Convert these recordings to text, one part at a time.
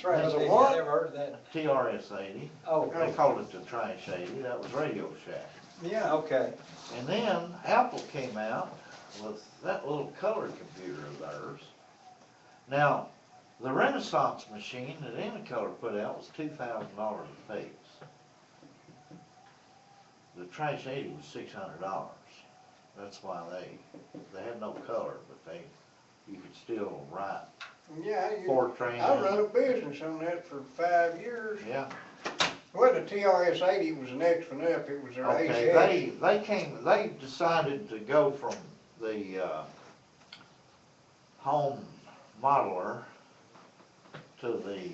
Trash 80, what? I never heard of that. TRS-80. Oh, They called it the Trash 80. That was Radio Shack. yeah, okay. And then Apple came out with that little color computer of theirs. Now, the Renaissance machine that Anycolor put out was $2,000 a piece. The Trash 80 was $600. That's why they had no color, but you could still write Yeah, Fortran. I run a business on that for 5 years. Yeah. Well, the TRS-80 was the next one up. It was their Okay, they decided to go from the home modeler to the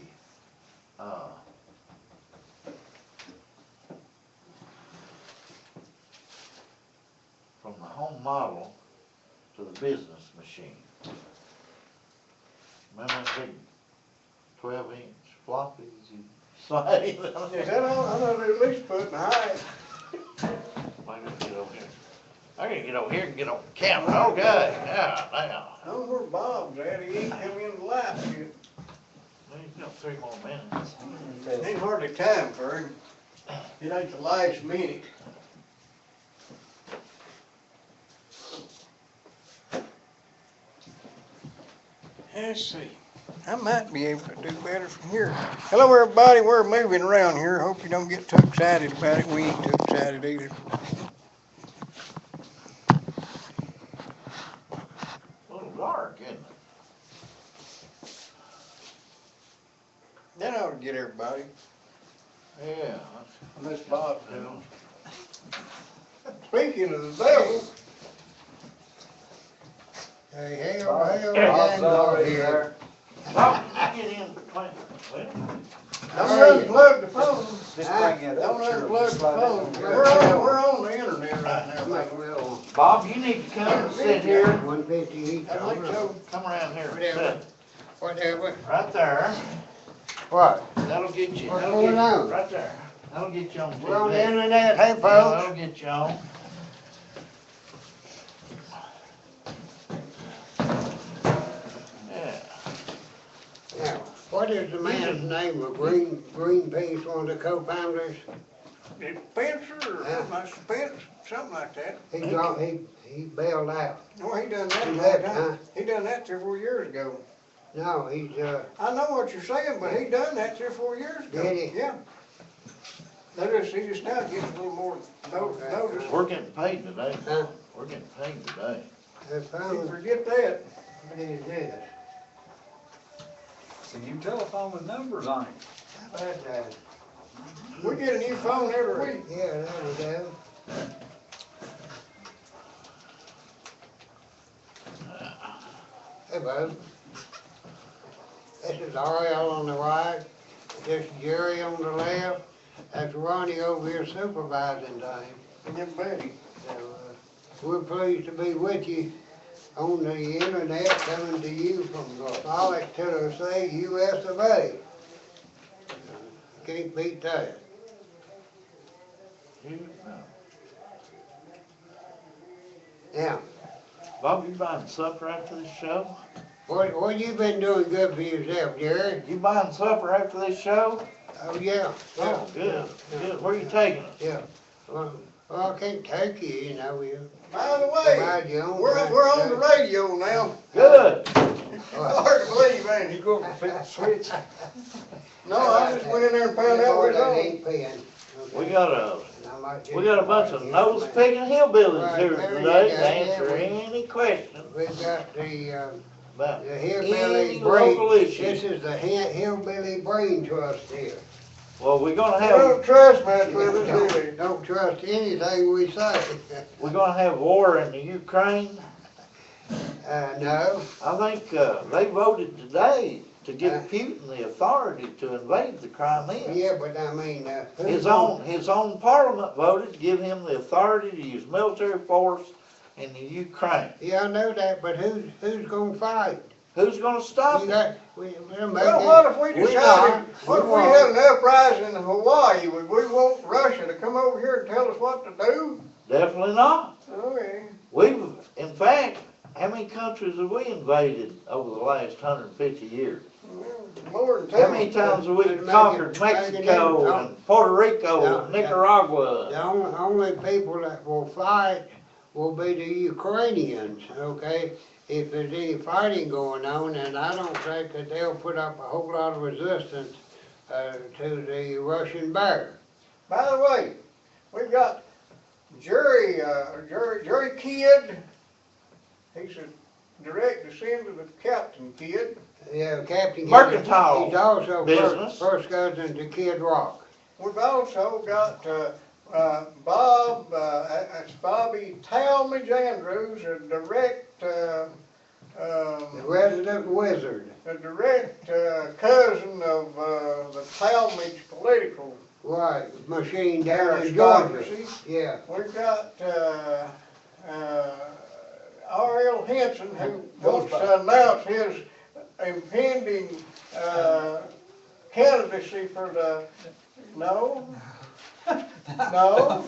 from the home model to the business machine. Remember that big 12-inch floppies you slide? Is that all? I know they at least put in the height. I gotta get over here. I gotta get over here and get on camera. Okay, yeah, now. I don't know where Bob's at. He ain't come in the light yet. Well, you got 3 more minutes. Ain't hardly time for him. It ain't the last minute. Let's see. I might be able to do better from here. Hello, everybody. We're moving around here. Hope you don't get too excited about it. We ain't too excited either. A little dark, isn't it? That ought to get everybody. Yeah. Unless Bob's down. Speaking of the devil. Hey, hail, hail, Bob's gang already here. there. Well, you get in between. Well, Don't unplug the phone. Just bring it Don't up. Sure, unplug the just slide phone. it. We're on the internet right now. Bob, you need to come and sit here. 150 each. I think so. Come around here. Whatever. Sit Whatever. right there. What? That'll get you. What's That'll going get on? Right there. That'll get you on TV. We're on the internet. Hey, Yeah, folks. that'll get you on. Yeah. Now, what is the man's name of Greenpeace, one of the co-founders? Spencer or Spence, something like that. He bailed out. No, he done that a He long left, time. huh? He done that 3 or 4 years ago. No, he's, I know what you're saying, but he done that 3 or 4 years ago. Did he? Yeah. He just now getting a little more notice. We're getting paid today. Huh? We're getting paid today. they You found, forget that. what is this? It's a new telephone with numbers on it. But, We get a new phone every week. yeah, there we go. Hey, bud. This is Ariel on the right, this is Jerry on the left, that's Ronnie over here supervising things. And Betty. So, we're pleased to be with you on the internet, coming to you from Salt Lake, Tennessee, US of A. Can't beat that. Now, Bob, you buying supper after this show? what you been doing good for yourself, Jerry? You buying supper after this show? Oh, yeah. Oh, good, good. Where you taking us? Yeah. Well, I can't take you, you know, you. By the way, Provide your own we're on the radio now. Good. Hard to believe, ain't it? You go over and flip the switch. No, I just went in there and found out we was on. Ain't paying. We got a bunch of nose picking hillbillies Right, here there you today go. to answer Yeah, any questions We've got the about hillbilly any local brain. issue. This is the hillbilly brain trust here. Well, we're gonna They don't have, trust much with us, do they? Don't trust anything we say. war in the Ukraine. No. I think, they voted today to give Putin the authority to invade the Crimea. Yeah, but I mean, His own parliament voted to give him the authority to use military force in the Ukraine. Yeah, I know that, but who's gonna fight? Who's gonna stop You it? got, we're Well, making. what if we We decided, are. what if We we are. had an uprising in Hawaii? Would we want Russia to come over here and tell us what to do? Definitely not. Okay. In fact, how many countries have we invaded over the last 150 years? More than two. How many times have we Make it- conquered make it Mexico even- and Puerto Rico No, and Nicaragua? The only people that will fight will be the Ukrainians, okay? If there's any fighting going on, and I don't think that they'll put up a whole lot of resistance to the Russian bear. By the way, we got Jerry Kidd. He's a direct descendant of Captain Kidd. Yeah, Captain. Mercantile He's also business. first cousin to Kid Rock. We've also got Bob, that's Bobby Talmadge Andrews, a direct, The resident wizard. cousin of the Talmadge political Right, machine down in Georgia. aristocracy. Yeah. We've got R.L. Henson, who wants to announce his impending candidacy for the, no? No?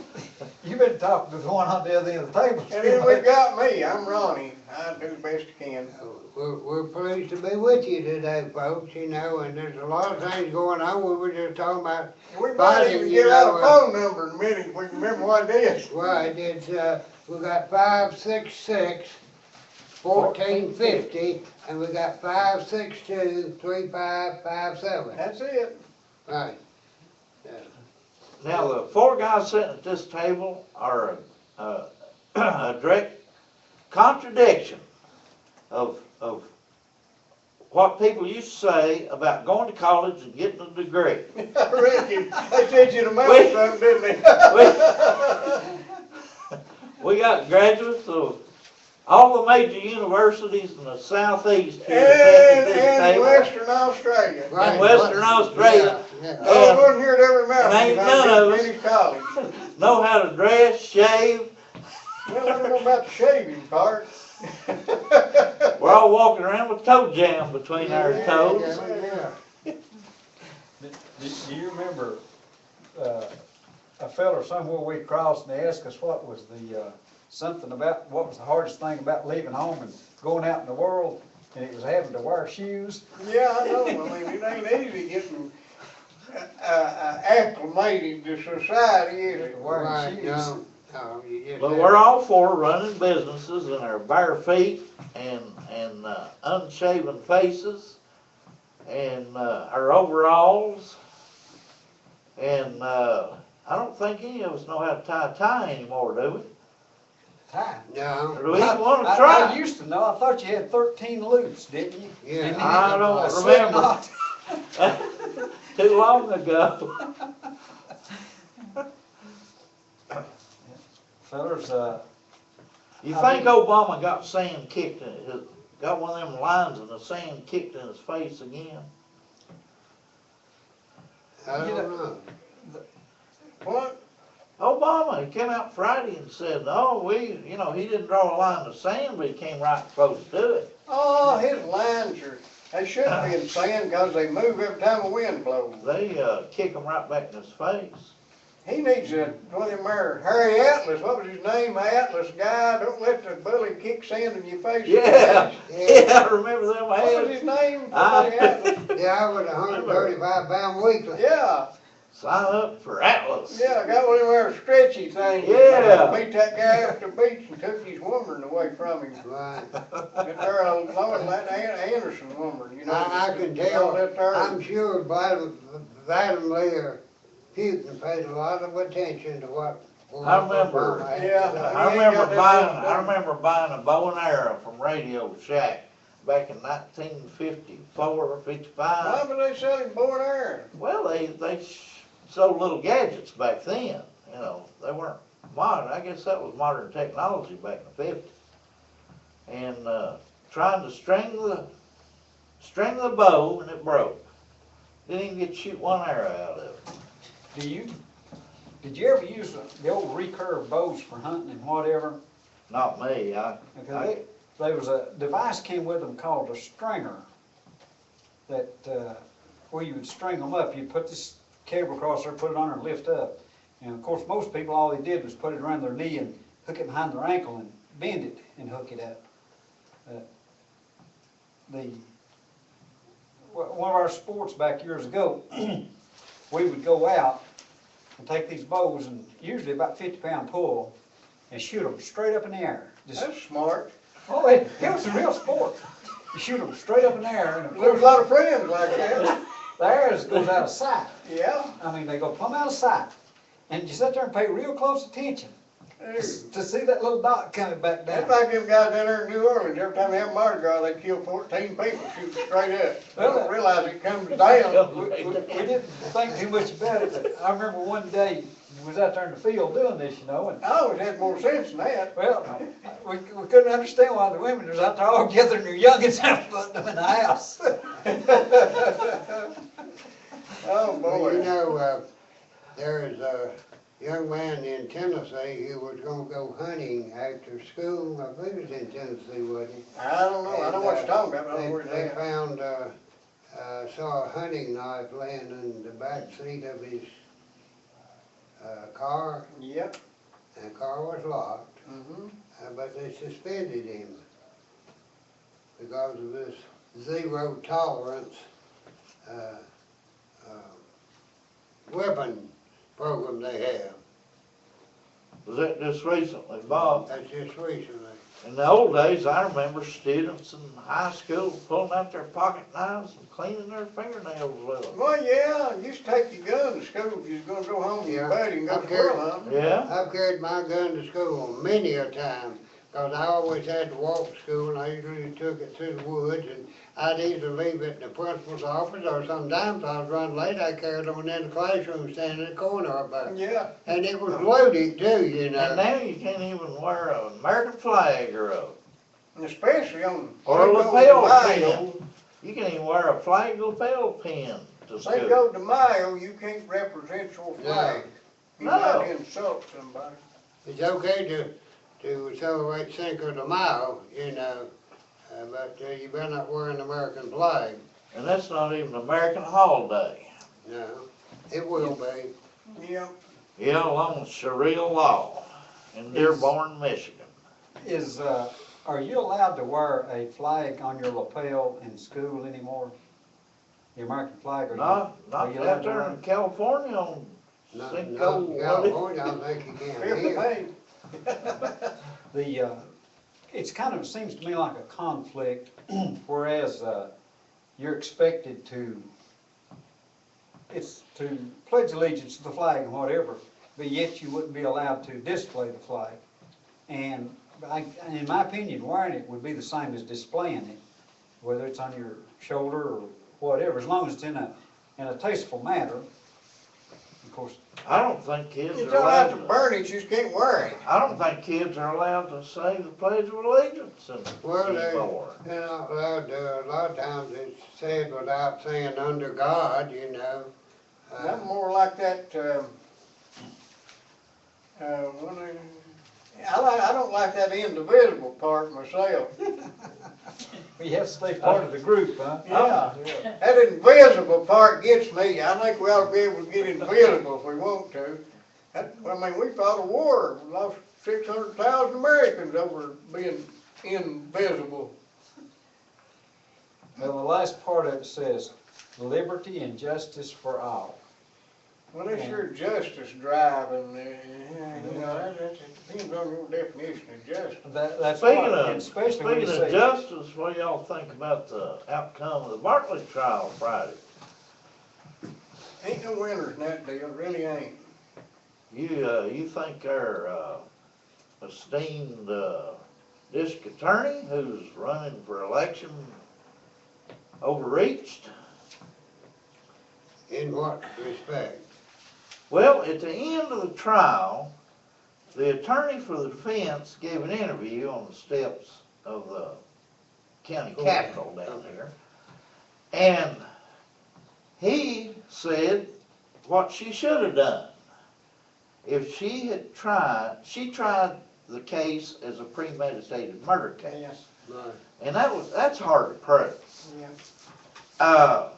You've been talking to the one on the other end of the table. And then we've got me, I'm Ronnie, I do the best I can. We're pleased to be with you today, folks, you know, and there's a lot of things going on. We were just talking about, We might Biden, even you get out know, a phone number in a minute if we can remember what it is. right, it's, we got 566-1450, and we got 562-3557. That's it. Right. Now, the four guys sitting at this table are a direct contradiction of what people used to say about going to college and getting a degree. I reckon they said you to mail Wait. something, didn't they? We got graduates of all the major universities in the southeast here sitting at this And table. Western Australia. Right. In Western Australia. Yeah, I was one here at every mountain. And ain't I none of us- finished college. Know how to dress, shave. Well, I don't know about the shaving part. We're all walking around with toe jam between our yeah, toes. yeah. Do you remember a fella somewhere we crossed and they asked us what was the, something about, what was the hardest thing about leaving home and going out in the world, and it was having to wear shoes? Yeah, I know. I mean, it ain't easy getting acclimated to society, is it? Wearing Right, shoes. no, you just But have- we're all for running businesses in our bare feet and unshaven faces and our overalls. And I don't think any of us know how to tie a tie anymore, do we? Tie. No, Or do we even want to I try? used to know. I thought you had 13 loops, didn't you? yeah. And I don't a slip remember. knot. Too long ago. Fellas, You think Obama got sand kicked in his, got one of them lines in the sand kicked in his face again? I don't know. What? Obama, he came out Friday and said, oh, he didn't draw a line in the sand, but he came right close to it. Oh, his lines are, they shouldn't be in sand because they move every time the wind blows. They kick him right back in his face. He needs one of them there, Harry Atlas, what was his name, Atlas guy, don't let the bully kick sand in your face. Yeah, Yeah. I remember them What was ads. his name? Harry Atlas. Yeah, I was 135-pound weekly. Yeah, Sign up for Atlas. yeah, I got one of them there stretchy things. Yeah. Beat that guy after the beach and took his woman away from him. Right. That there, that Anderson woman, you know. I can all tell, that there. I'm sure Vladimir Putin paid a lot of attention to what. I remember. Obama had to Yeah. say. I remember buying a bow and arrow from Radio Shack back in 1954 or 55. Why would they sell him bow and arrow? Well, they sold little gadgets back then. You know, they weren't modern. I guess that was modern technology back in the 50s. And trying to string the bow, and it broke. Didn't even get to shoot one arrow out of it. Did you ever use the old recurve bows for hunting and whatever? Not me. There was a device came with them called a stringer that where you would string them up. You'd put this cable across there, put it on there, and lift up. And of course, most people, all they did was put it around their knee and hook it behind their ankle and bend it and hook it up. the, one of our sports back years ago, we would go out and take these bows and usually about 50-pound pull and shoot them straight up in the air. Just, That's smart. oh, it was a real sport. You shoot them straight up in the air, and of There's course, a lot of friends like that. the arrows goes out of sight. Yeah. I mean, they go plumb out of sight. And you sit there and pay real close attention to see that little dot coming back down. That's like them guys down there in New Orleans. Every time they have Mardi Gras, they kill 14 people shooting straight up. They don't realize it comes down. We didn't think too much about it, but I remember one day, we was out there in the field doing this, you know, and, I always had more sense than that. well, we couldn't understand why the women was out there all gathering their youngins and putting them in the house. Oh, Well, you boy. know, there is a young man in Tennessee who was gonna go hunting after school. I believe it was in Tennessee, wasn't he? I don't know. I know what you're talking about. I don't know where They it's at. found, saw a hunting knife laying in the back seat of his, car, Yep. and the car was locked, Mm-hmm. but they suspended him because of this zero tolerance, weapon program they have. Was that just recently, Bob? That's just recently. In the old days, I remember students in high school pulling out their pocket knives and cleaning their fingernails with them. Well, yeah, you used to take your gun to school if you was gonna go home with your Yeah. buddy and go Okay. squirrel hunting. Yeah? I've carried my gun to school many a time, because I always had to walk to school, and I usually took it through the woods, and I'd either leave it in the principal's office, or sometimes I was running late, I carried on in the classroom, standing in the corner up there. Yeah. And it was loaded too, you And know. now you can't even wear an American flag or And especially on a Cinco de lapel Mayo. pin. You can't even wear a flag lapel pin to school. Cinco de Mayo, you can't represent your flag. You No. might insult somebody. It's okay to celebrate Cinco de Mayo, you know, but you better not wear an American flag. And that's not even an American holiday. No, it will be. Yeah. Yeah, along with Sharia law in Dearborn, Michigan. Are you allowed to wear a flag on your lapel in school anymore? The American flag, are Not are you out allowed to there wear in it? California on Not Cinco. in California, I think you can Fifth of here. May. It's kind of, seems to me like a conflict, whereas, you're expected to, it's to pledge allegiance to the flag and whatever, but yet you wouldn't be allowed to display the flag. And in my opinion, wearing it would be the same as displaying it, whether it's on your shoulder or whatever, as long as it's in a tasteful manner. Of course, I don't think kids You are don't have to allowed burn it, you just can't wear it. I don't think kids are allowed to say the Pledge of Allegiance Well, anymore. they're not allowed to, a lot of times it's said without saying under God, you know. I'm more like that, I don't like that indivisible part myself. you have to stay part of the group, huh? Yeah. That invisible part gets me. I think we ought to be able to get invisible if we want to. We fought a war, we lost 600,000 Americans over being invisible. Well, the last part of it says, liberty and justice for all. Well, it's your justice drive, and, that depends on your definition of justice. That's Speaking right, of, and especially when you speaking of say, justice, what do y'all think about the outcome of the Bartley trial Friday? Ain't no winners in that deal, really ain't. You think our esteemed district attorney, who's running for election, overreached? In what respect? Well, at the end of the trial, the attorney for the defense gave an interview on the steps of the county capitol down there, and he said what she should have done. If she tried the case as a premeditated murder case, Right. and that's hard to prove. Yeah.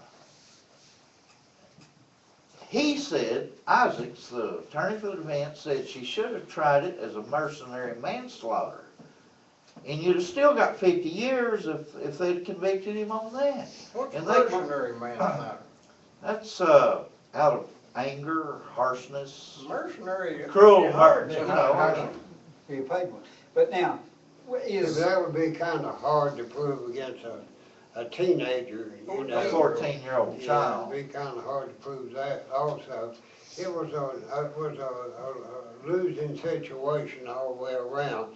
He said, Isaacs, the attorney for the defense, said she should have tried it as a mercenary manslaughter And you'd have still got 50 years if they'd convicted him on that. What's And they- mercenary manslaughter? That's out of anger, harshness, Mercenary. cruel it's hard murder, you sometimes. know. Be a paid one. But now, is, That would be kinda hard to prove against a teenager, you know. A 14-year-old Yeah, child. it'd be kinda hard to prove that also. It was a losing situation all the way around.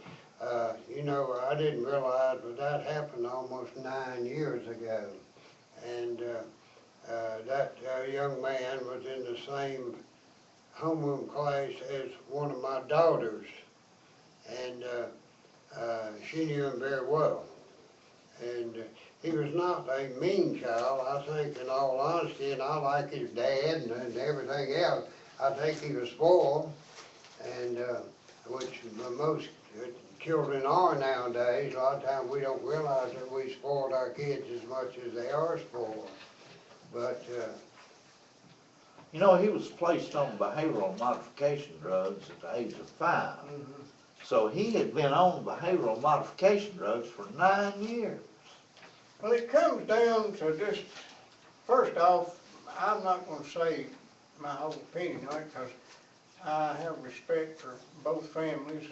You know, I didn't realize, but that happened almost 9 years ago. And, that young man was in the same homeroom class as one of my daughters. And, she knew him very well. And he was not a mean child, I think, in all honesty, and I like his dad and everything else. I think he was spoiled, and, which most children are nowadays. A lot of times we don't realize that we spoiled our kids as much as they are spoiled. But, You know, he was placed on behavioral modification drugs at the age of 5. Mhm. So he had been on behavioral modification drugs for 9 years. Well, it comes down to just, first off, I'm not gonna say my whole opinion on it, because I have respect for both families,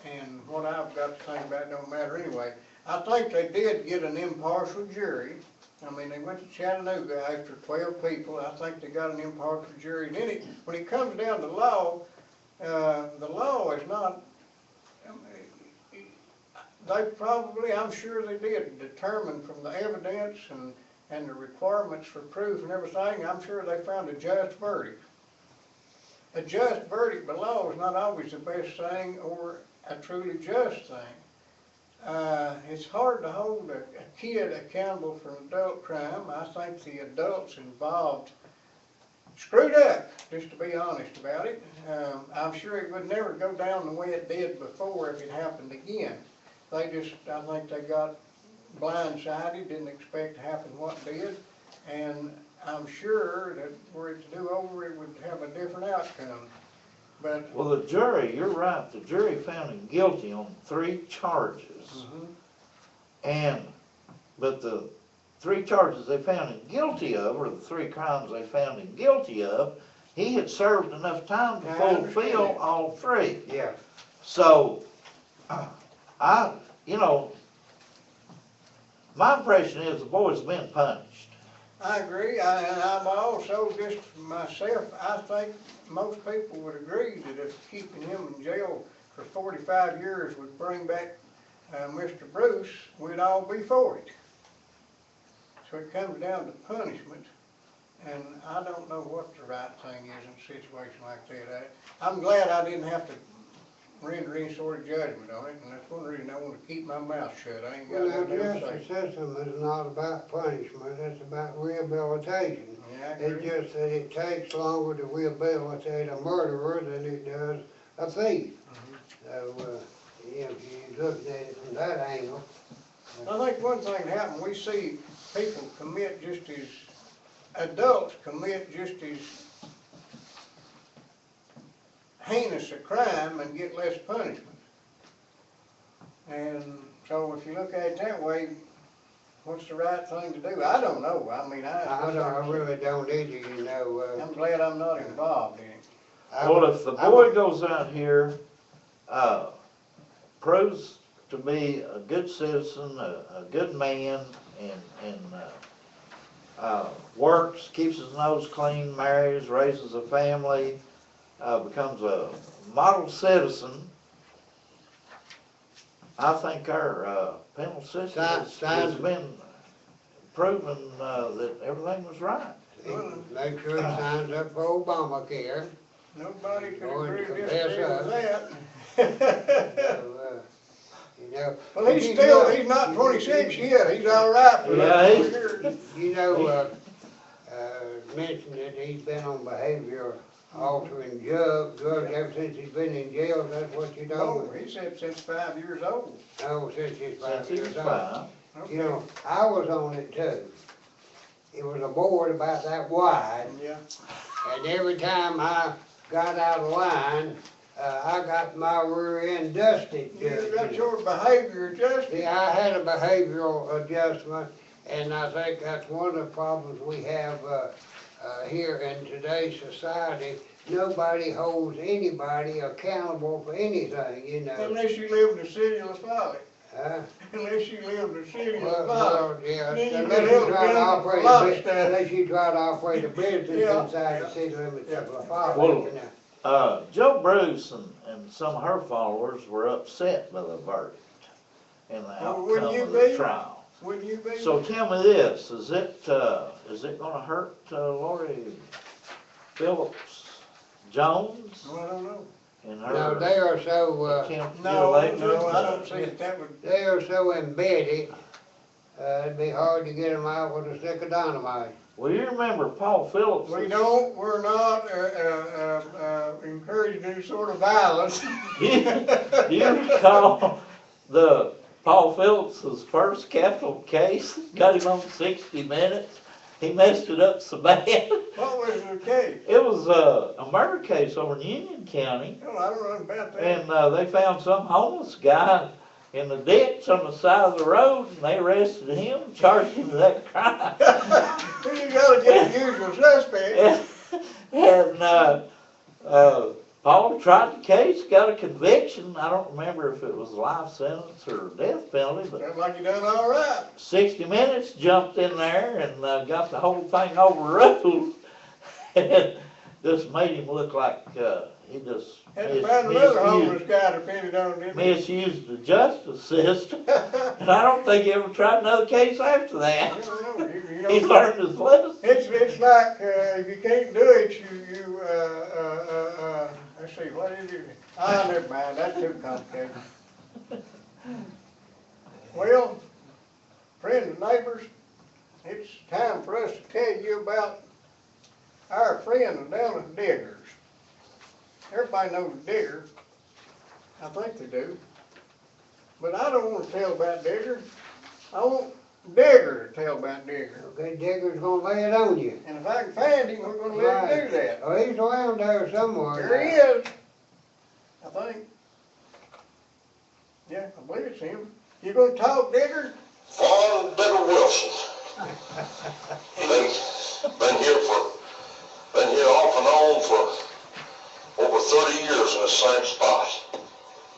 and what I've got to think about don't matter anyway. I think they did get an impartial jury. I mean, they went to Chattanooga after 12 people. I think they got an impartial jury. And then when it comes down to law, the law is not, they probably, I'm sure they did, determine from the evidence and the requirements for proof and everything, I'm sure they found a just verdict. A just verdict by law is not always the best thing or a truly just thing. It's hard to hold a kid accountable for an adult crime. I think the adults involved screwed up, just to be honest about it. I'm sure it would never go down the way it did before if it happened again. I think they got blindsided, didn't expect to happen what did, and I'm sure that were it to do over, it would have a different outcome. But Well, the jury, you're right, the jury found him guilty on 3 charges. But the 3 charges they found him guilty of, or the 3 crimes they found him guilty of, he had served enough time to I fulfill understand. all 3. yeah, So, you know, my impression is the boy's been punished. I agree, and I'm also just myself, I think most people would agree that if keeping him in jail for 45 years would bring back Mr. Bruce, we'd all be for it. So it comes down to punishment, and I don't know what the right thing is in a situation like that. I'm glad I didn't have to render any sort of judgment on it, and that's one reason I want to keep my mouth shut. I ain't got well, now, nothing the else to justice say. system is not about punishment, it's about rehabilitation. Yeah, I It's agree. just that it takes longer to rehabilitate a murderer than it does a thief. So, yeah, if you're looking at it from that angle. I think one thing that happened, we see people commit just as, adults commit just as heinous a crime and get less punishment. And so if you look at it that way, what's the right thing to do? I don't know. I mean, I really don't either, you know. I'm glad I'm not involved in it. Well, if the boy goes out here, proves to be a good citizen, a good man, and works, keeps his nose clean, marries, raises a family, becomes a model citizen, I think our penal system has been proven that everything was right. Make sure he signs up for Obamacare. Nobody could Going to agree or confess disagree with that. So, you know. Well, he's not 26 yet. He's all right for Yeah, that he- 4 years. You know, mentioned that he's been on behavior altering drugs ever since he's been in jail, that's what you No, told me? he said since 5 years old. No, since he's 5 Since he was years old. 5. You know, I was on it too. It was a board about that wide, Yeah. and every time I got out of line, I got my rear end dusted. You got your behavior adjusted. Yeah, I had a behavioral adjustment, and I think that's one of the problems we have, here in today's society. Nobody holds anybody accountable for anything, you know. Unless you live in the city of Folly. Huh? Unless you live in the city of Well, Folly. yeah, Then you unless get you held try to accountable for operate a lot a of bit, stuff. unless you try to operate a business Yeah. inside the city limits of La Well, Folle, you know. Joe Bruce and some of her followers were upset by the verdict and the Well, wouldn't outcome you of the be? trial. Wouldn't you be? So tell me this, is it gonna hurt Lori Phillips Jones Well, I don't know. in No, her they are so, attempt to get No, elected? no, I don't see that would. they are so embedded, it'd be hard to get them out with a stick of dynamite. Well, you remember Paul Phillips? We're not, encouraging any sort of violence. Do you recall Paul Phillips's first capital case? Got him on 60 Minutes. He messed it up so bad. What was the case? It was a murder case over in Union County, Oh, I don't know about that. and they found some homeless guy in the ditch on the side of the road, and they arrested him, charged him with that crime. You gotta get the usual suspect. And Paul tried the case, got a conviction. I don't remember if it was a life sentence or death penalty, but Sounds like you done all right. 60 Minutes jumped in there and got the whole thing overruled. And just made him look like he just Had to find another homeless guy to pin it on, didn't he? misused the justice system. And I don't think he ever tried another case after I that. don't know. You He know, learned his lesson. it's like, if you can't do it, let's see, what is it? Ah, never mind, that's too complicated. Well, friends and neighbors, it's time for us to tell you about our friends down at Diggers. Everybody knows Digger. I think they do. But I don't want to tell about Digger. I want Digger to tell about Digger. Okay, Digger's gonna lay it on you. And if I can find him, we're gonna let him do that. Oh, he's around there somewhere. There he is. I think. Yeah, I believe it's him. You gonna talk, Digger? Vaughn Bitter Wilson. Been here off and on for over 30 years in the same spot.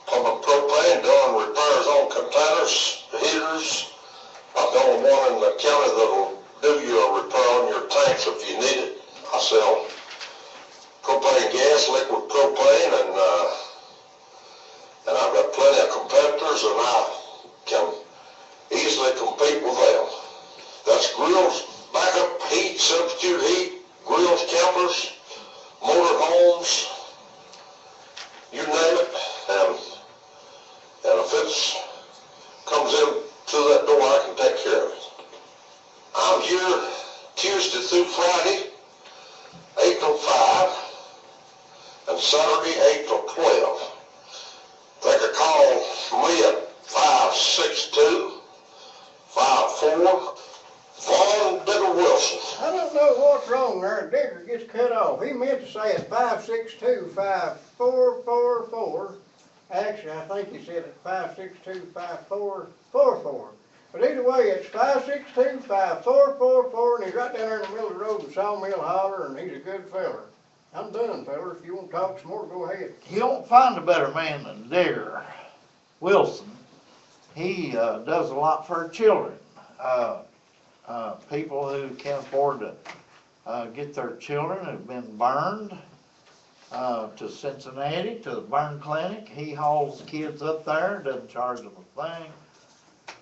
Pumping propane, doing repairs on containers, heaters. I've done one in the county that'll do you a repair on your tanks if you need it. I sell propane gas, liquid propane, and I've got plenty of competitors, and I can easily compete with them. That's grills, backup heat, substitute heat, grills, campers, motor homes, you name it, and if it comes in through that door, I can take care of it. I'm here Tuesday through Friday, 8 till 5, and Saturday, 8 till 12. Take a call from me at 562-54, Vaughn Bitter Wilson. I don't know what's wrong there. Digger gets cut off. He meant to say it 562-5444. Actually, I think he said it 562-5444. But either way, it's 562-5444, and he's right down there in the middle of the road in Sawmill Holler, and he's a good feller. I'm done, fella. If you want to talk some more, go ahead. You don't find a better man than Digger Wilson. He does a lot for children. People who can't afford to get their children who've been burned to Cincinnati, to the burn clinic. He hauls kids up there, doesn't charge them a thing.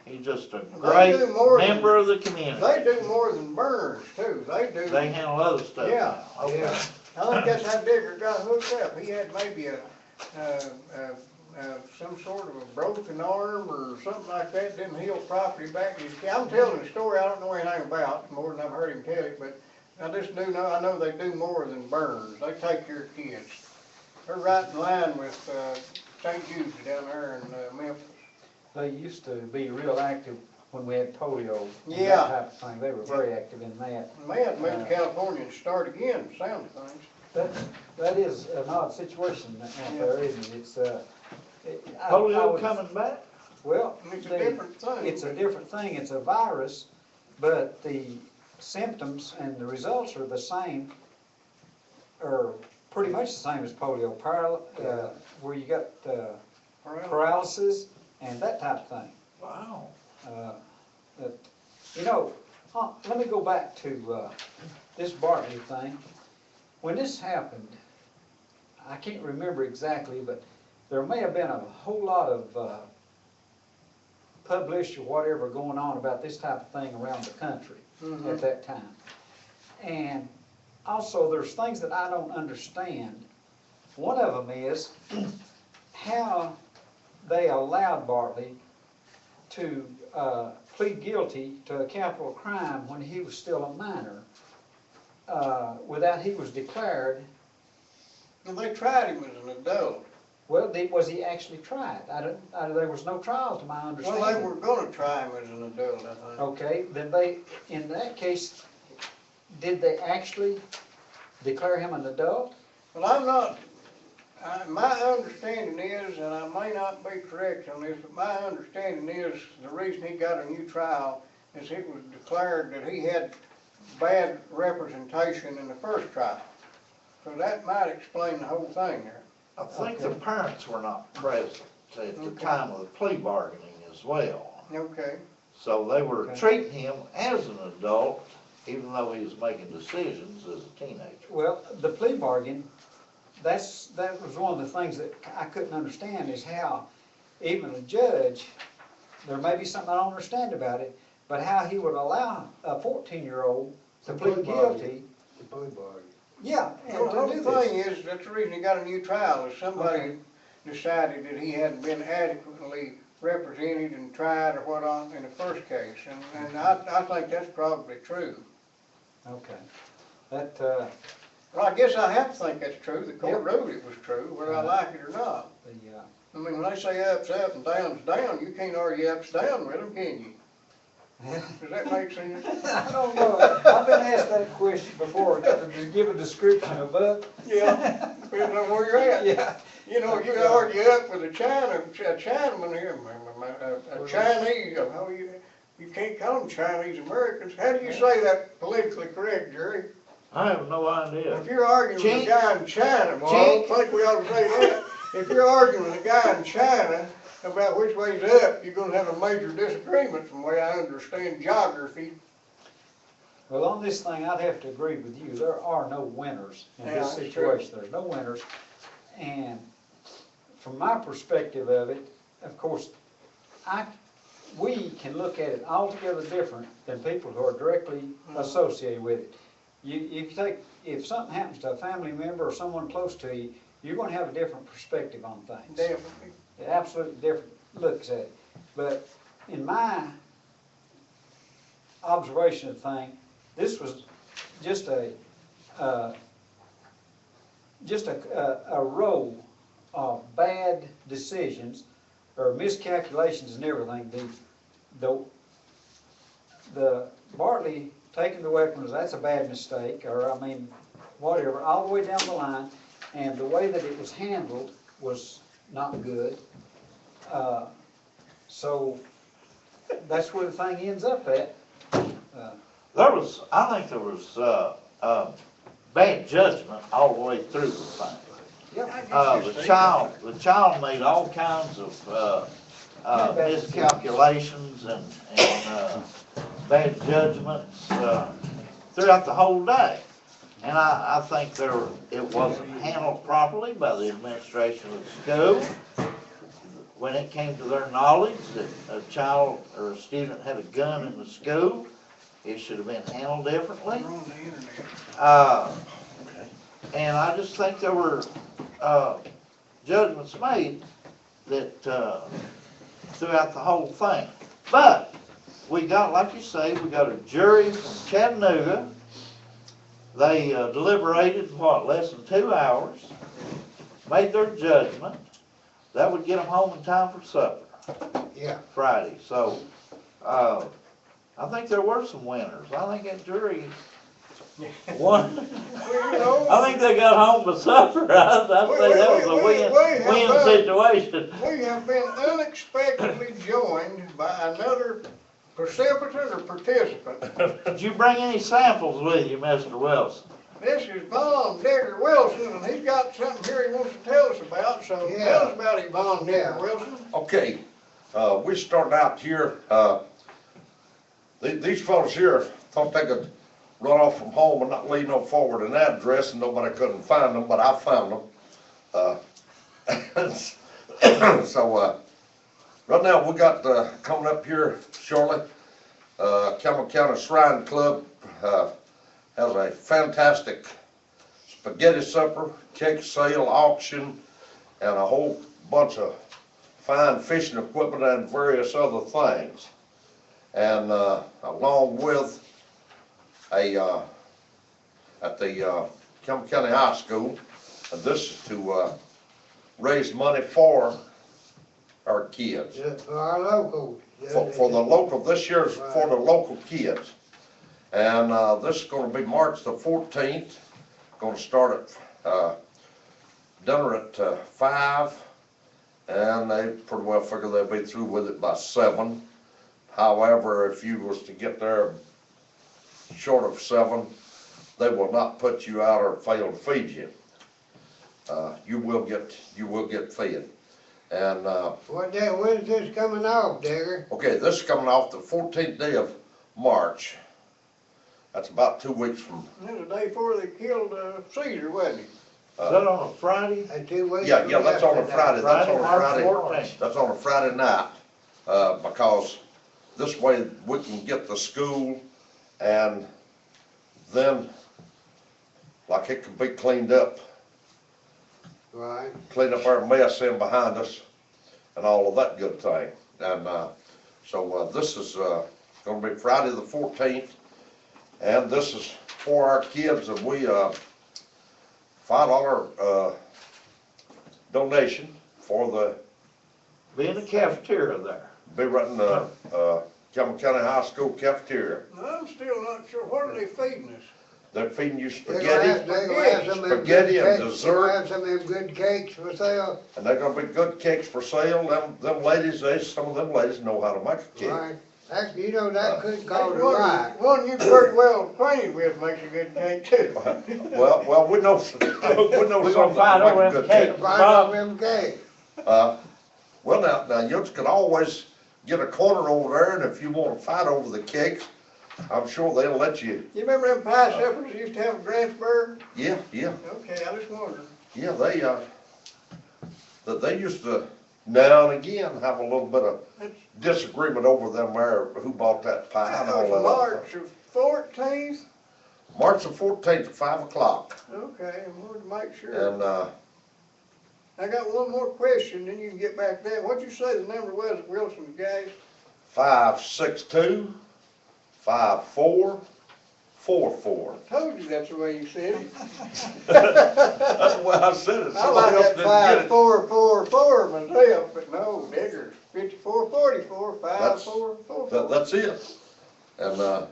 He's just a great member of the community. They do more than burns, too. They handle other stuff. Yeah, now. Okay. yeah. I think that's how Digger got hooked up. He had maybe some sort of a broken arm or something like that, didn't heal properly back in his kid. I'm telling a story I don't know anything about, more than I've heard him tell it, but I just do know, I know they do more than burns. They take care of kids. They're right in line with St. Jude's down there in Memphis. They used to be real active when we had polio. And Yeah. that type of thing. They were very active in that. Man, moved to California and start again, sound of things. That is an odd situation out there, isn't it? It's, I Polio would- coming back? Well, It's a they- different thing. it's a different thing, it's a virus, but the symptoms and the results are the same, or pretty much the same as polio, where you got paralysis and that type of thing. Wow. But, you know, let me go back to this Bartley thing. When this happened, I can't remember exactly, but there may have been a whole lot of published or whatever going on about this type of thing around the country at that time. And also, there's things that I don't understand. One of them is how they allowed Bartley to plead guilty to a capital crime when he was still a minor, without he was declared. And they tried him as an adult. Well, was he actually tried? There was no trial to my understanding. Well, they were gonna try him as an adult, I think. Okay, then in that case, did they actually declare him an adult? Well, I'm not, my understanding is, and I may not be correct on this, but my understanding is the reason he got a new trial is it was declared that he had bad representation in the first trial. So that might explain the whole thing there. I think the parents were not present at the time of the plea bargaining as well. Okay. So they were Okay. treating him as an adult, even though he was making decisions as a teenager. Well, the plea bargain, that was one of the things that I couldn't understand, is how even a judge, there may be something I don't understand about it, but how he would allow a 14-year-old to plead guilty. The plea bargain. Yeah, and Well, to the do whole this. thing is, that's the reason he got a new trial, is somebody decided that he hadn't been adequately represented and tried or what on in the first case, and I think that's probably true. Okay. That, Well, I guess I have to think that's true, the court Yep. ruled it was true, whether I like it or not. I mean, when they say up's up and down's down, you can't argue up's down with them, can you? Does that make sense? I don't know, I've been asked that question before, to give a description of up. Yeah, depends on where you're at. Yeah. You know, you argue up with a Chinaman here, a Chinese, how you can't call them Chinese Americans. How do you say that politically correct, Jerry? I have no idea. If you're arguing with a guy in China, well, I don't think we ought to say that. If you're arguing with a guy in China about which way's up, you're gonna have a major disagreement from the way I understand geography. Well, on this thing, I'd have to agree with you. There are no winners in Yeah, this that's situation. There's no winners. And from my perspective of it, of course, we can look at it altogether different than people who are directly associated with it. If something happens to a family member or someone close to you, you're gonna have a different perspective on things. Definitely. Absolutely different looks at it. But in my observation of the thing, this was just a row of bad decisions or miscalculations and everything. The Bartley taking the weapons, that's a bad mistake, or I mean, whatever, all the way down the line. And the way that it was handled was not good. So that's where the thing ends up at. I think there was bad judgment all the way through the thing. The child made all kinds of miscalculations and bad judgments throughout the whole day. And I think it wasn't handled properly by the administration of the school. When it came to their knowledge that a child or a student had a gun in the school, it should have been handled differently. And I just think there were judgments made that throughout the whole thing. But we got, like you say, we got a jury from Chattanooga. They deliberated, less than 2 hours, made their judgment. That would get them home in time for supper. Yeah. Friday. So, I think there were some winners. I think that jury One, Well, you know, I think they got home with supper. I'd say that was a win situation. we have been unexpectedly joined by another precipitant or participant. Did you bring any samples with you, Mr. Wilson? This is Von Digger Wilson, and he's got something here he wants to tell us about, so Yeah. tell us about it, Von Digger Yeah. Wilson. Okay, we started out here, these fellows here thought they could run off from home and not leave no forward an address, and nobody couldn't find them, but I found them. So, right now, we got, coming up here shortly, Campbell County Shrine Club, has a fantastic spaghetti supper, cake sale, auction, and a whole bunch of fine fishing equipment and various other things. And along with at the Campbell County High School, and this is to raise money for our kids. Just for our locals. For the local, this year's for the local kids. And this is gonna be March the 14th, gonna start at dinner at 5, and they pretty well figure they'll be through with it by 7. However, if you was to get there short of 7, they will not put you out or fail to feed you. You will get fed. And What day, when's this coming off, Digger? okay, this is coming off the 14th day of March. That's about 2 weeks from. This is the day before they killed Caesar, wasn't it? Is that on a Friday? And 2 weeks Yeah, from that's on a yesterday. Friday, that's on a March Friday, 14th. that's on a Friday night, because this way we can get the school and then, like, it can be cleaned up Right. clean up our mess in behind us and all of that good thing. And so this is going to be Friday the 14th, and this is for our kids, and we $5 donation for the Be in the cafeteria there. be right in the Campbell County High School cafeteria. I'm still not sure, what are they feeding us? They're feeding you They're gonna have spaghetti, some of them spaghetti good and cakes. dessert. They're gonna have some of them good cakes for sale. and they're gonna be good cakes for sale. Them ladies, some of them ladies know how to make a cake. Right. Actually, you know, that could cause a One- riot. One you pretty well acquainted with makes a good cake too. Well, we know, we know We're something gonna find that over make a them good cakes. cake. Find out them cakes. Well, now, you can always get a corner over there, and if you wanna fight over the cakes, I'm sure they'll let you, You remember them pie suppers you used to have in Grantsburg? yeah, Okay, I just wondered. they used to, now and again, have a little bit of disagreement over them there, who bought that pie and all That was that. March the 14th? March the 14th at 5 o'clock, Okay, I wanted to make sure. and, I got one more question, then you can get back there. What'd you say the number was at Wilson's, guys? 562-5444. Told you that's the way you said it. That's the way I said it. I like Somebody else that didn't get it. 5444 myself, but no, Digger's 5444, 5444. That's it. And,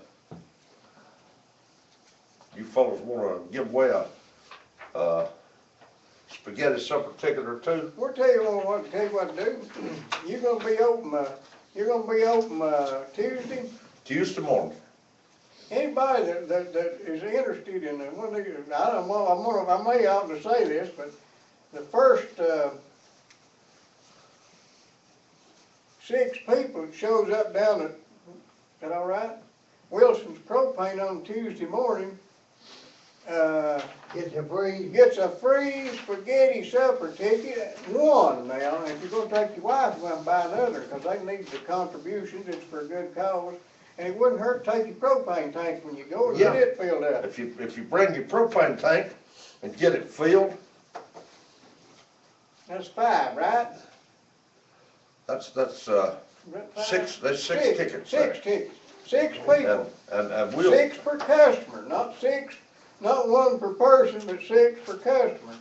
you fellas wanna give away a spaghetti supper ticket or two? We'll tell you what to do. You're gonna be open, Tuesday. Tuesday morning. Anybody that is interested in one of these, I may ought to say this, but the first 6 people that shows up down at, is that all right? Wilson's Propane on Tuesday morning, It's a free. gets a free spaghetti supper ticket, one now. If you're gonna take your wife, you want to buy another, because they need the contributions, it's for a good cause. And it wouldn't hurt to take your propane tank when you go and get Yeah. it filled up. If you bring your propane tank and get it filled, That's 5, right? that's Five? 6, there's 6 tickets there. 6 tickets, 6 people, And we'll, 6 per customer, not 1 per person, but 6 per customer.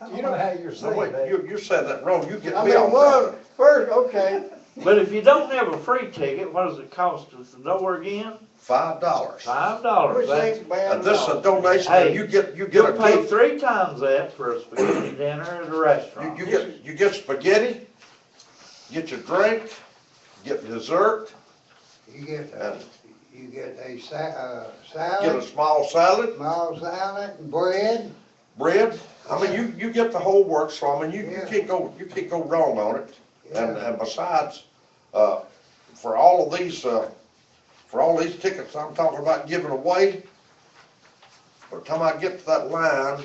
I You don't know don't- how you're no, saying wait, that. you're saying that wrong, you get I me mean, off one, first, okay, But if you don't have a free ticket, what does it cost us? The door again? $5. $5, Which that's, ain't bad And this is a at all. donation, Hey, and you get a you'll pay good, 3 times that for a spaghetti dinner at a restaurant. you get spaghetti, get your drink, get dessert, You get, and you get a get a salad, small salad, small salad, and bread. bread. I mean, you get the whole works, so I mean, you Yeah. can't go wrong on it. And, Yeah. and besides, for all of these tickets I'm talking about giving away, by the time I get to that line,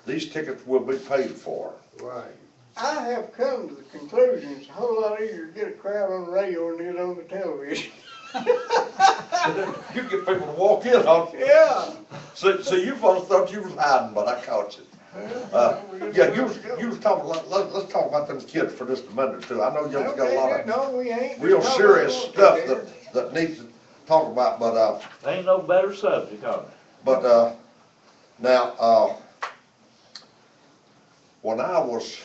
these tickets will be paid for. Right. I have come to the conclusion it's a whole lot easier to get a crowd on the radio than it is on the television. You get people to walk in on, Yeah. so you folks thought you was hiding, but I caught you. Yeah, you was talking, let's talk about them kids for just a minute or two. I know y'all got a lot of No, we ain't. real No, we serious won't stuff do that needs to talk about, but, Ain't no better subject on it. now, when I was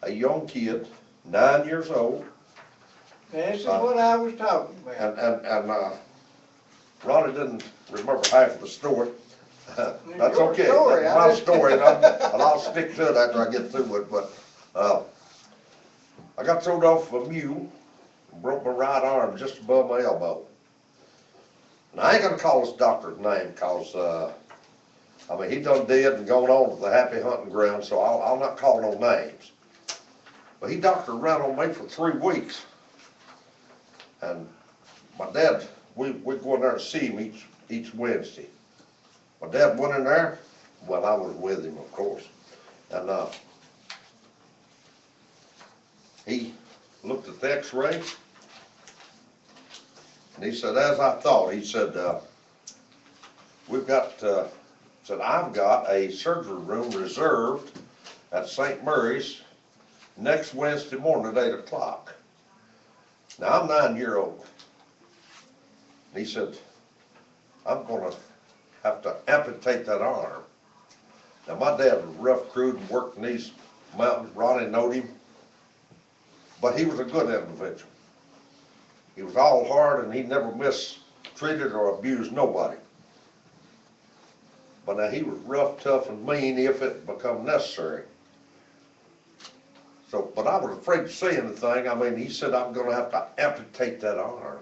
a young kid, 9 years old, This is what I was talking about. and Ronnie didn't remember half of the story. That's Your okay, story, that's I my just- story, and I'll stick to it after I get through with it, but, I got thrown off of a mule, broke my right arm just above my elbow. And I ain't gonna call this doctor's name, cause, I mean, he done dead and gone on to the happy hunting ground, so I'll not call no names. But he doctored around on me for 3 weeks. And my dad, we go in there to see him each Wednesday. My dad went in there, well, I was with him, of course, and, he looked at the x-ray, and he said, as I thought, he said, I've got a surgery room reserved at St. Mary's next Wednesday morning at 8 o'clock. Now, I'm 9 years old. And he said, I'm gonna have to amputate that arm. Now, my dad was rough crewed and worked in these mountains. Ronnie knowed him. But he was a good individual. He was all hard and he never mistreated or abused nobody. But now he was rough, tough, and mean if it become necessary. So, but I was afraid to say anything. I mean, he said, I'm gonna have to amputate that arm.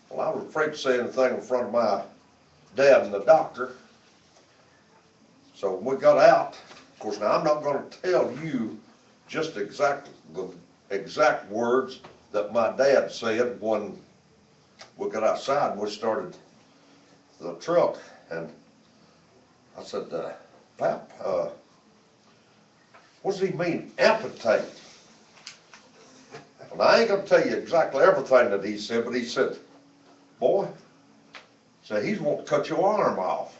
Well, I was afraid to say anything in front of my dad and the doctor. So we got out. Of course, now I'm not gonna tell you just exactly the exact words that my dad said when we got outside and we started the truck. And I said, Pap, what does he mean, amputate? And I ain't gonna tell you exactly everything that he said, but he said, boy, so he's wanting to cut your arm off.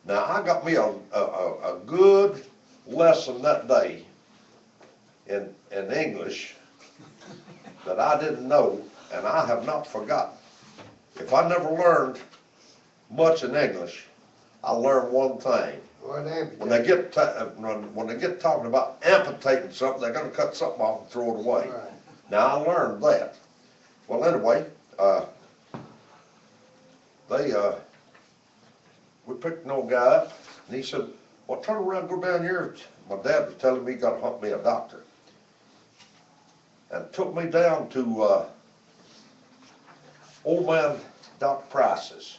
Now, I got me a good lesson that day in English that I didn't know, and I have not forgotten. If I never learned much in English, I learned one thing. What happened? When they get talking about amputating something, they're gonna cut something off and throw it away. Right. Now, I learned that. Well, anyway, we picked an old guy up, and he said, well, turn around, go down here. My dad was telling me he got to hunt me a doctor. And took me down to old man Doc Price's.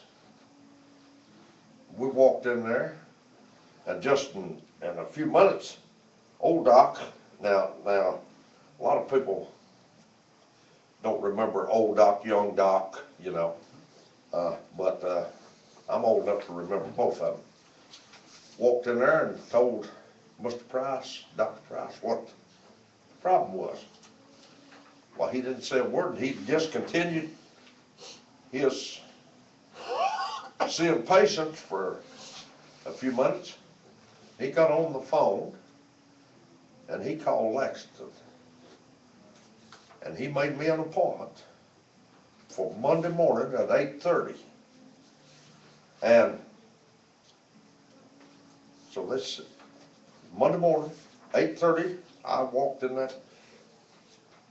We walked in there, and just in a few minutes, old Doc, now, a lot of people don't remember old Doc, young Doc, you know, but I'm old enough to remember both of them. Walked in there and told Mr. Price, Dr. Price, what the problem was. Well, he didn't say a word. He just continued his seeing patients for a few minutes. He got on the phone and he called Lexington. And he made me an appointment for Monday morning at 8:30. And so this Monday morning, 8:30, I walked in there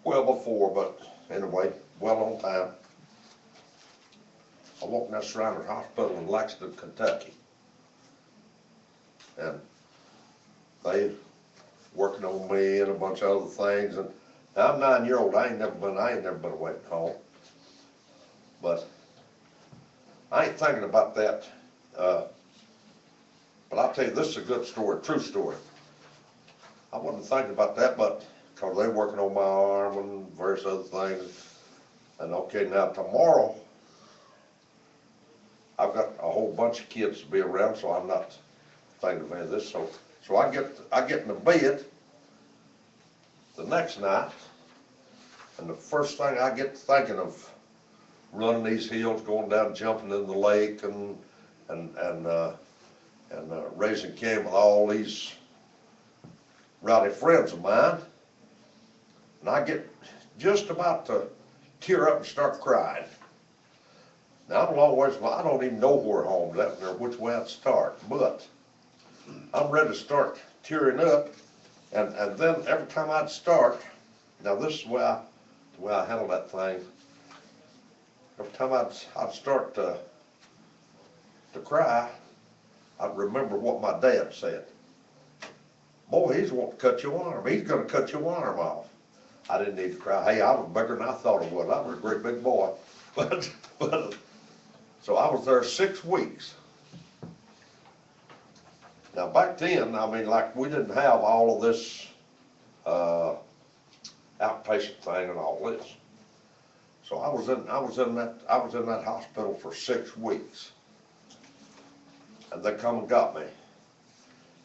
well before, but anyway, well on time. I walked in that Shriners Hospital in Lexington, Kentucky. And they working on me and a bunch of other things, and now I'm 9-year-old, I ain't never been away from home. But I ain't thinking about that, but I'll tell you, this is a good story, true story. I wasn't thinking about that, but, cause they working on my arm and various other things. And okay, now tomorrow, I've got a whole bunch of kids to be around, so I'm not thinking of any of this. So I get in the bed the next night, and the first thing I get thinking of running these hills, going down, jumping in the lake, and raising camp with all these rowdy friends of mine. And I get just about to tear up and start crying. Now I'm a long ways, I don't even know where home's at or which way I'd start, but I'm ready to start tearing up, and then every time I'd start, now this is the way I handle that thing. Every time I'd start to cry, I'd remember what my dad said. Boy, he's wanting to cut your arm. He's going to cut your arm off. I didn't need to cry. Hey, I was bigger than I thought I was. I was a great big boy. But so I was there 6 weeks. Now back then, I mean, like we didn't have all of this outpatient thing and all this. So I was in that hospital for 6 weeks, and they come and got me,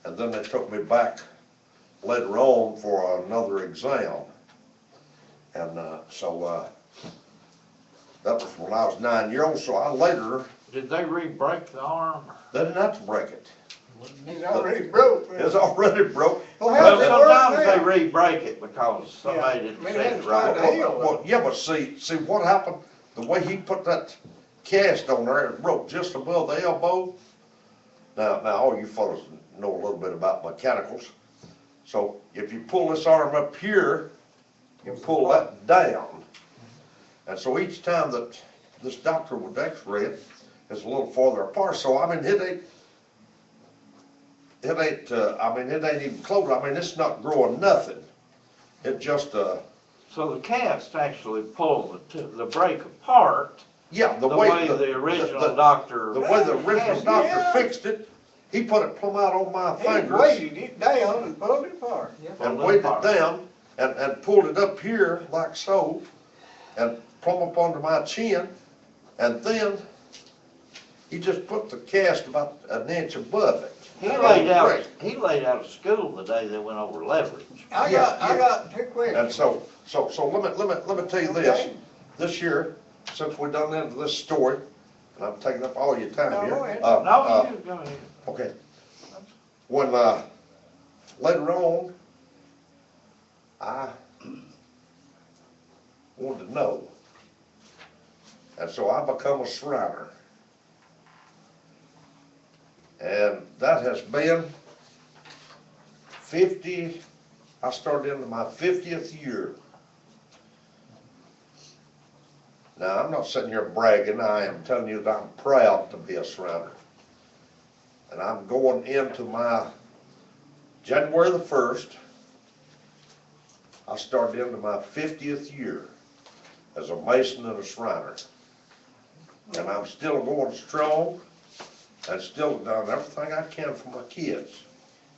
and then they took me back later on for another exam, and so that was when I was 9-year-old. So I later. Did they re-break the arm? They didn't have to break it. He's already broke. It's already broke. Well, sometimes they re-break it because somebody didn't I mean, set that's it right. fine. Heal. Well, yeah, but see what happened, the way he put that cast on there, it broke just above the elbow. Now all you fellas know a little bit about mechanicals. So if you pull this arm up here, you pull that down. And so each time that this doctor would x-ray it, it's a little farther apart. So I mean, it ain't even close. I mean, it's not growing nothing. It just, So the cast actually pulled the break apart. yeah, The way the original doctor. The way the original Yes, doctor yeah. fixed it, he put it plumb out on my He fingers weighted it down and pulled it apart. and weighed it down and pulled it up here like so and plumb up onto my chin, and then he just put the cast about an inch above it. He laid out of school the day they went over leverage. I Yeah, got 2 questions. And so let me tell you this. Okay. This year, since we done into this story, and I'm taking up all your time No, here. go ahead. No, you go ahead. Okay. When, later on, I wanted to know. And so I become a Shriner. And that has been I started into my 50th year. Now, I'm not sitting here bragging. I am telling you that I'm proud to be a Shriner. And I'm going into my January the 1st, I started into my 50th year as a Mason and a Shriner. And I'm still going strong and still done everything I can for my kids.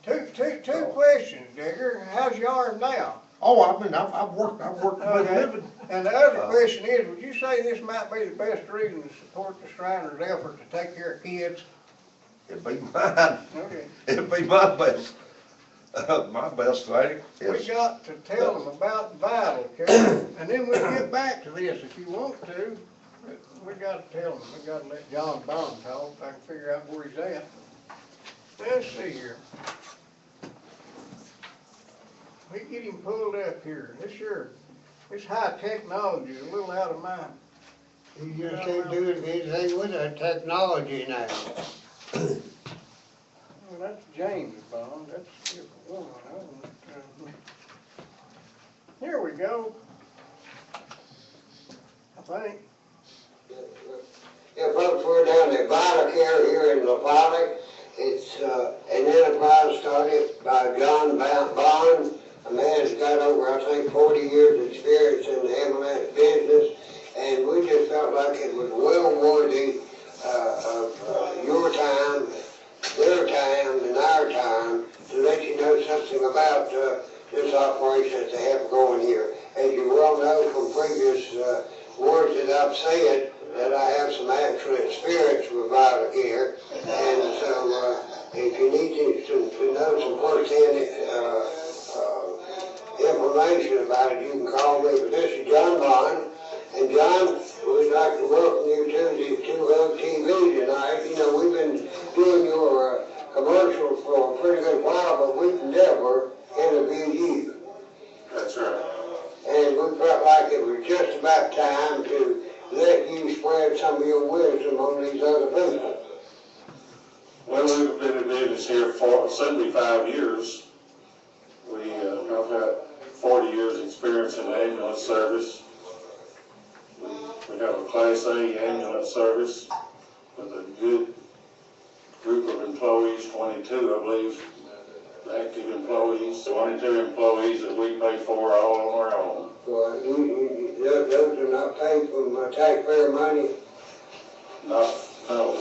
Two questions, Digger. How's your arm now? Oh, I mean, I've worked to make a Okay. living. And the other question is, would you say this might be the best reason to support the Shriners' effort to take care of kids? It'd be mine. Okay. It'd be my best thing We is, got to tell them about Vital Care, and then we'll get back to this if you want to. We got to tell them, we got to let John Bond talk, so I can figure out where he's at. Let's see here. We get him pulled up here. This high technology is a little out of my. You just can't do anything with that technology now. Well, that's James Bond. That's a different woman. I wouldn't, here we go. I think. If folks were down at VitaCare here in La Valley, it's an enterprise started by John Bond, a man that's got over, I think, 40 years experience in the ambulance business, and we just felt like it was well worthy of your time, their time, and our time to let you know something about this operation that they have going here. As you well know from previous words that I've said, that I have some actual experience with VitaCare, and so if you need to know some first-hand information about it, you can call me. But this is John Bond, and John, we'd like to welcome you to TV tonight. You know, we've been doing your commercials for a pretty good while, but we've never interviewed you. That's right. And we felt like it was just about time to let you spread some of your wisdom on these other people. Well, we've been in business here for 75 years. I've got 40 years experience in the ambulance service. We have a Class A ambulance service with a good group of employees, 22, I believe, active employees, 22 employees that we pay for all on our own. Well, those are not paid from taxpayer money. No, How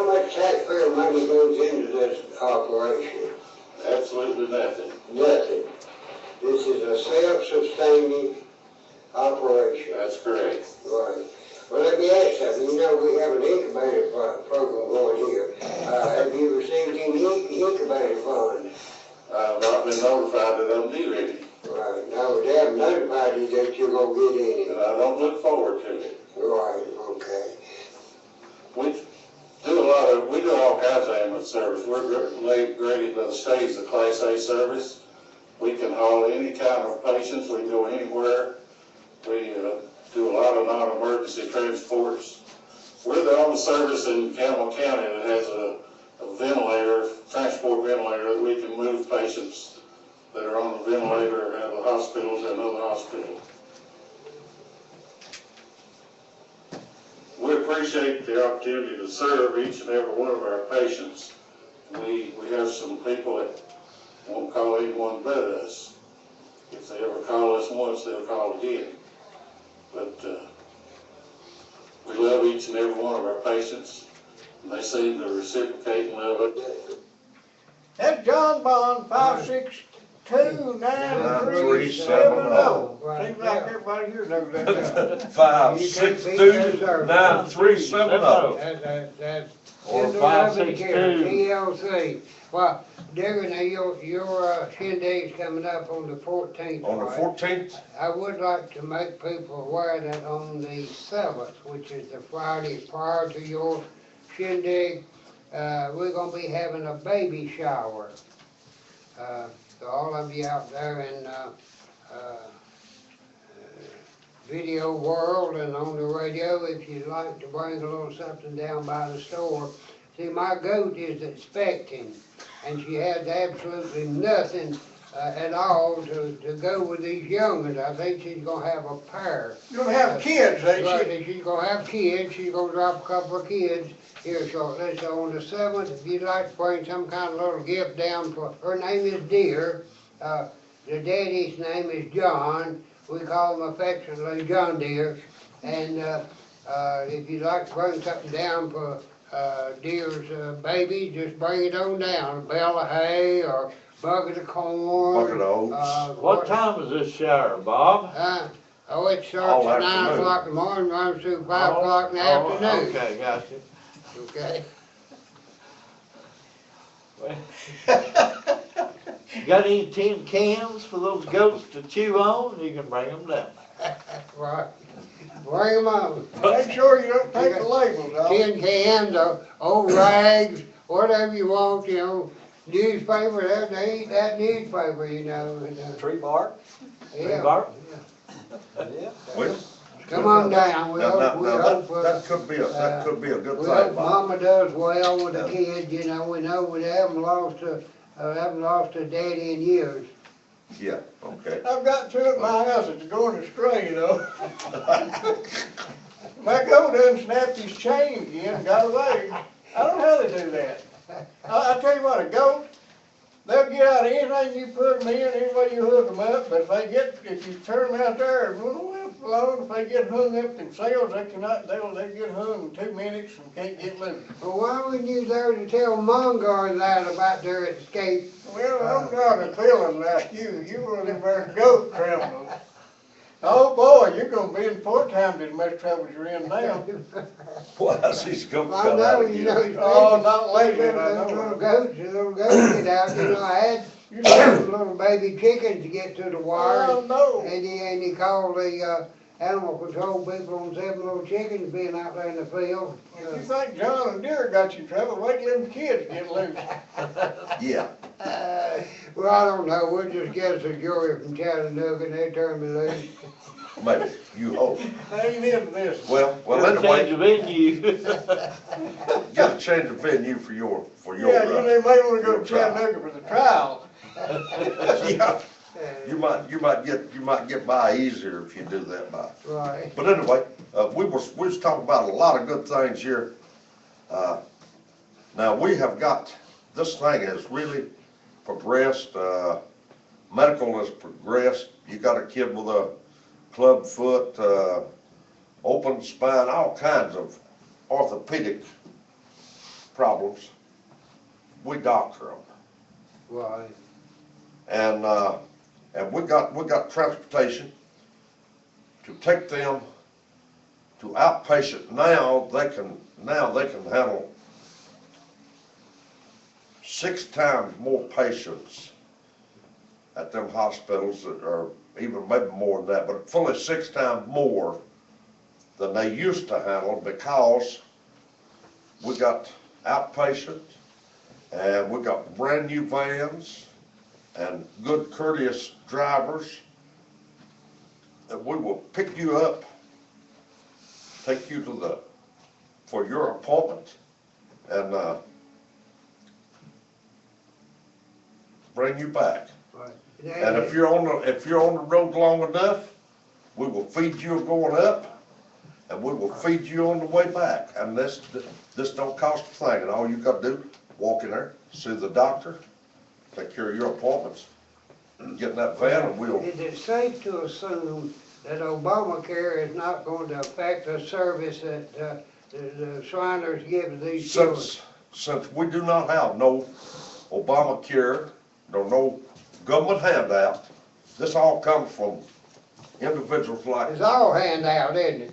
much taxpayer money goes into this operation? absolutely nothing. Nothing. This is a self-sustaining operation. That's correct. Right. Well, let me ask something. You know, we have an incubator program going here. Have you received any incubator funds? I've not been notified that I'm due any, Right. No, they haven't notified you that you're gonna get any. and I don't look forward to it. Right, okay. We do all kinds of ambulance service. We're graded by the state as a Class A service. We can haul any kind of patients. We can go anywhere. We do a lot of non-emergency transports. We're the only service in Campbell County that has a ventilator, transport ventilator, that we can move patients that are on the ventilator out of the hospital to another hospital. We appreciate the opportunity to serve each and every one of our patients. We have some people that won't call anyone but us. If they ever call us once, they'll call again. But we love each and every one of our patients, and they seem to reciprocate and love it. That's John Bond, 562-9370. Seems like everybody here knows that. 562-9370. That's Or Tender Loving 562. Care, TLC. Well, Digger, now your shindig's coming up on the 14th, On the right? 14th, I would like to make people aware that on the 7th, which is the Friday prior to your shindig, we're gonna be having a baby shower. So all of you out there in video world and on the radio, if you'd like to bring a little something down by the store. See, my goat is expecting, and she has absolutely nothing at all to go with these young'uns. I think she's gonna have a pair. You're gonna have kids, ain't Right, you? and she's gonna have kids, she's gonna drop a couple of kids here shortly. So on the 7th, if you'd like to bring some kind of little gift down for, her name is Dear, the daddy's name is John, we call him affectionately John Deere. And if you'd like to bring something down for Deer's baby, just bring it on down, a bale of hay or bucket of corn. Bucket of oats. What time is this shower, Bob? Oh, it starts All at 9 afternoon. o'clock in the morning, runs through 5 o'clock in the afternoon. Okay, gotcha. Okay? Got any tin cans for those goats to chew on? You can bring them down. Right. Bring them on. Make sure you don't take the labels off. Tin cans or old rags, whatever you want, you know. Newspaper, they eat that newspaper, you know. And, Tree bark? yeah. bark? Yeah. we, Come on down, we now, hope, we hope, that could be a good we thing, hope Bob. Mama does well with the kids, you know. We know we haven't lost a daddy in years. Yeah, okay. I've got two at my house that's going astray, you know. My goat done snapped his chain again and got away. I don't know how they do that. I tell you what, a goat, they'll get out of anything you put them in, any way you hook them up, but if you turn them out there and run them alone, if they get hung up themselves, they get hung in 2 minutes and can't get loose. Well, why wouldn't you there to tell Mongar that about their escape? Well, I'm not a feeling like you. You one of them there goat criminals. Oh, boy, you're gonna be in 4 times as much trouble as you're in now. Well, I see his goat I cut know, out you know, again. Oh, not lately, I Those know. little goats get out, you know, I had some little baby chickens to get to the wire. Oh, no. And he called the, animal control people on 7 little chickens being out there in the field. If you think John and Deere got you in trouble, wait till them kids get loose. Yeah, Well, I don't know, we'll just get us a jury from Chattanooga and they turn me loose. maybe, you hope. I ain't into this. Well, Change anyway, of venue. get a change of venue for your, Yeah, you may wanna go your to trial. Chattanooga for the trial. Yeah, you might get by easier if you do that by. Right. But anyway, we was talking about a lot of good things here. Now, we have got, this thing has really progressed, medical has progressed. You got a kid with a club foot, open spine, all kinds of orthopedic problems. We doctor them. Right. And we got transportation to take them to outpatient. Now they can handle 6 times more patients at them hospitals, or even maybe more than that, but fully 6 times more than they used to handle, because we got outpatient and we got brand new vans and good courteous drivers that we will pick you up, take you to for your appointment, and bring you back. Right. And if you're on the road long enough, we will feed you going up, and we will feed you on the way back. And this don't cost a thing, and all you got to do, walk in there, see the doctor, take care of your appointments, get in that van, and we'll. Is it safe to assume that Obamacare is not going to affect the service that the Shriners give to these children? Since we do not have no Obamacare, no government handout, this all comes from individuals like It's all handout, isn't it?